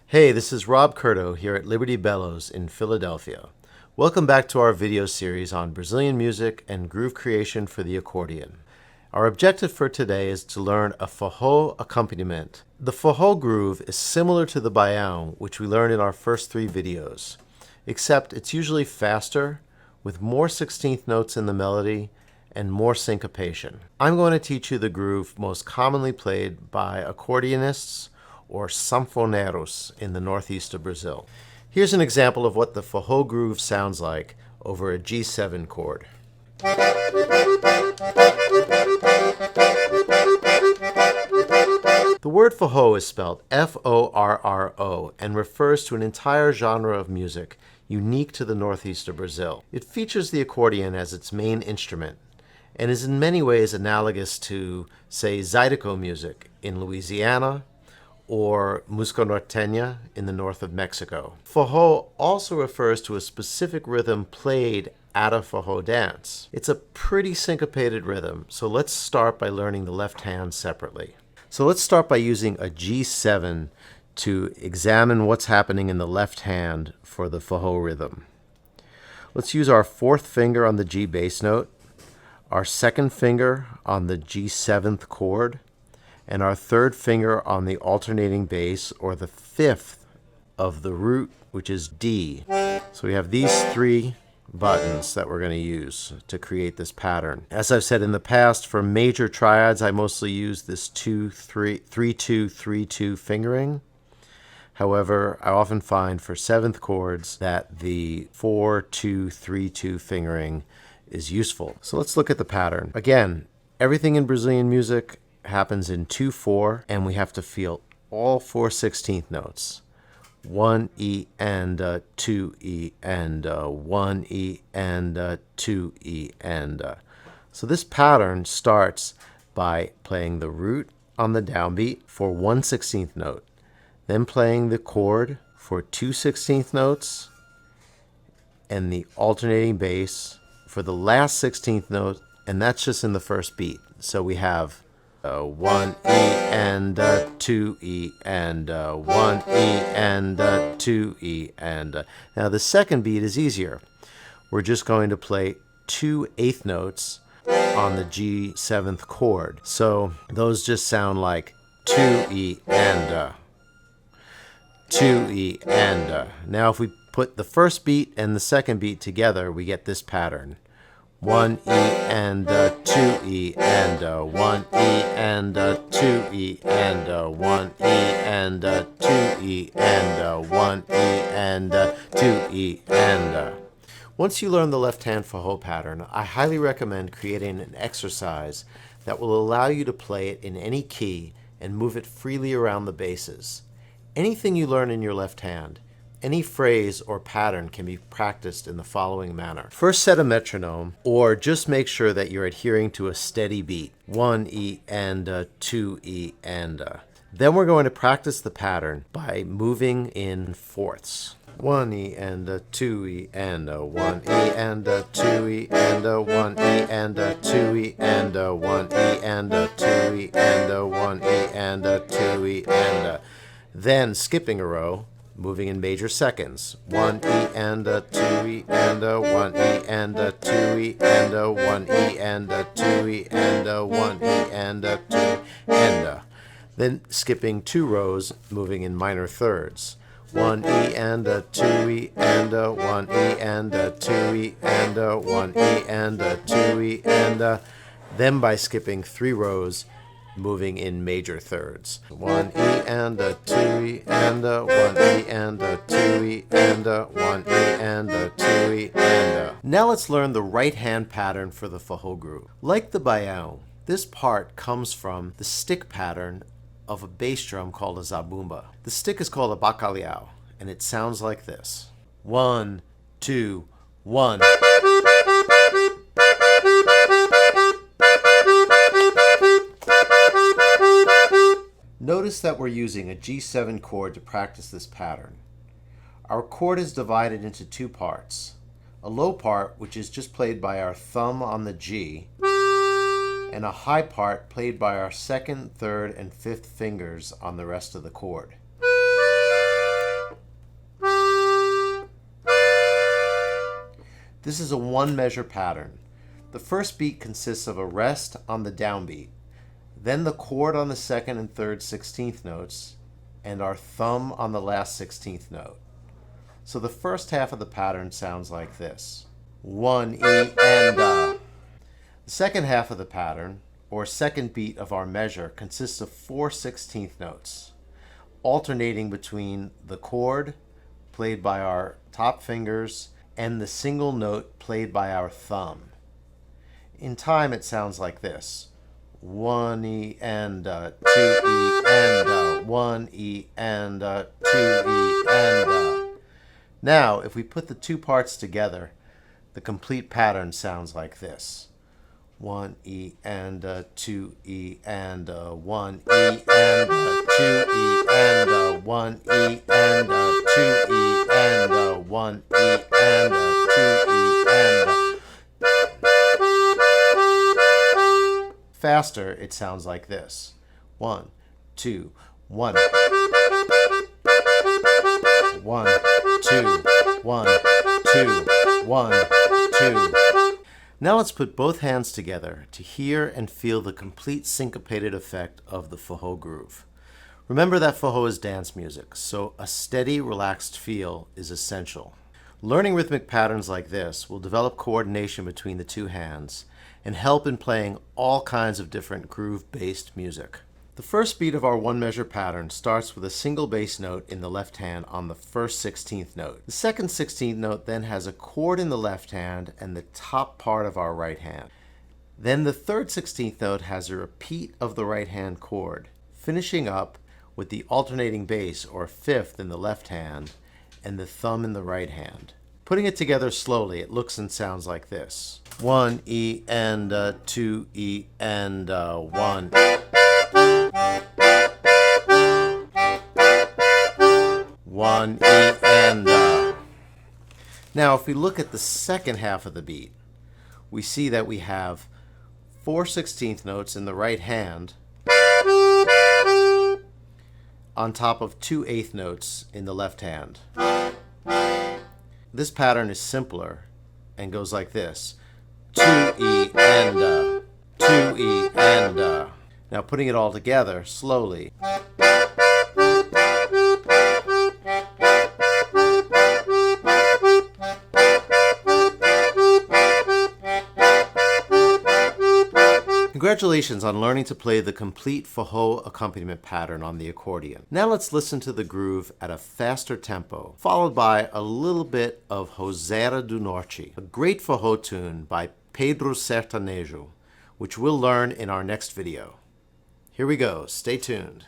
Hey, this is Rob Curto here at Liberty Bellows in Philadelphia. Welcome back to our video series on Brazilian music and groove creation for the accordion. Our objective for today is to learn a forró accompaniment. The forró groove is similar to the baião, which we learned in our first three videos, except it's usually faster, with more 16th notes in the melody and more syncopation. I'm going to teach you the groove most commonly played by accordionists or sanfoneiros in the northeast of Brazil. Here's an example of what the forró groove sounds like over a G7 chord. The word forró is spelled F-O-R-R-O and refers to an entire genre of music unique to the northeast of Brazil. It features the accordion as its main instrument and is in many ways analogous to, say, Zydeco music in Louisiana, or música norteña in the north of Mexico. Forró also refers to a specific rhythm played at a forró dance. It's a pretty syncopated rhythm, so let's start by learning the left hand separately. So let's start by using a G7 to examine what's happening in the left hand for the forró rhythm. Let's use our fourth finger on the G bass note, our second finger on the G7th chord, and our third finger on the alternating bass, or the fifth of the root, which is D. So we have these three buttons that we're going to use to create this pattern. As I've said in the past, for major triads, I mostly use this 3-2-3-2 fingering. However, I often find for seventh chords that the 4-2-3-2 fingering is useful. So let's look at the pattern. Again, everything in Brazilian music happens in 2-4, and we have to feel all 4 16th notes. 1 E and 2 E and 1 E and 2 E and. So this pattern starts by playing the root on the downbeat for 1 16th note, then playing the chord for 2 16th notes, and the alternating bass for the last 16th note, and that's just in the first beat. So we have 1 E and 2 E and 1 E and 2 E and. Now the second beat is easier. We're just going to play 2 eighth notes on the G7th chord. So those just sound like 2 E and 2 E and. Now if we put the first beat and the second beat together, we get this pattern. 1 E and 2 E and 1 E and 2 E and 1 E and 2 E and 1 E and 2 E and. Once you learn the left-hand forró pattern, I highly recommend creating an exercise that will allow you to play it in any key and move it freely around the basses. Anything you learn in your left hand, any phrase or pattern can be practiced in the following manner. First, set a metronome, or just make sure that you're adhering to a steady beat. 1 E and 2 E and. Then we're going to practice the pattern by moving in fourths. 1 E and 2 E and 1 E and 2 E and 1 E and 2 E and 1 E and 2 E and 1 E and 2 E and. Then skipping a row, moving in major seconds. 1 E and 2 E and 1 E and 2 E and 1 E and 2 E and 1 E and 2 and. Then skipping 2 rows, moving in minor thirds. 1 E and 2 E and 1 E and 2 E and 1 E and 2 E and. Then by skipping 3 rows, moving in major thirds. 1 E and 2 E and 1 E and 2 E and 1 E and 2 E and. Now let's learn the right hand pattern for the forró groove. Like the baião, this part comes from the stick pattern of a bass drum called a zabumba. The stick is called a bacalhau, and it sounds like this. 1, 2, 1. Notice that we're using a G7 chord to practice this pattern. Our chord is divided into 2 parts. A low part, which is just played by our thumb on the G, and a high part played by our second, third, and fifth fingers on the rest of the chord. This is a one-measure pattern. The first beat consists of a rest on the downbeat, then the chord on the second and third 16th notes, and our thumb on the last 16th note. So the first half of the pattern sounds like this. 1 E and The second half of the pattern, or second beat of our measure, consists of 4 16th notes, alternating between the chord played by our top fingers and the single note played by our thumb. In time, it sounds like this. 1 E and 2 E and 1 E and 2 E and Now, if we put the two parts together, the complete pattern sounds like this. 1 E and 2 E and 1 E and 2 E and 1 E and 2 E and 1 E and 2 E and Faster, it sounds like this. 1 2 1 1 2 1 2 1 2. Now let's put both hands together to hear and feel the complete syncopated effect of the Forró groove. Remember that Forró is dance music, so a steady, relaxed feel is essential. Learning rhythmic patterns like this will develop coordination between the two hands and help in playing all kinds of different groove-based music. The first beat of our one-measure pattern starts with a single bass note in the left hand on the first 16th note. The second 16th note then has a chord in the left hand and the top part of our right hand. Then the third 16th note has a repeat of the right hand chord, finishing up with the alternating bass or fifth in the left hand and the thumb in the right hand. Putting it together slowly, it looks and sounds like this. 1 E and 2 E and 1. 1 E and Now, if we look at the second half of the beat, we see that we have 4 16th notes in the right hand on top of 2 8th notes in the left hand. This pattern is simpler and goes like this. 2 E and 2 E and Now putting it all together slowly. Congratulations on learning to play the complete Forró accompaniment pattern on the accordion. Now let's listen to the groove at a faster tempo, followed by a little bit of Roseira do Norte, a great Forró tune by Pedro Sertanejo, which we'll learn in our next video. Here we go. Stay tuned.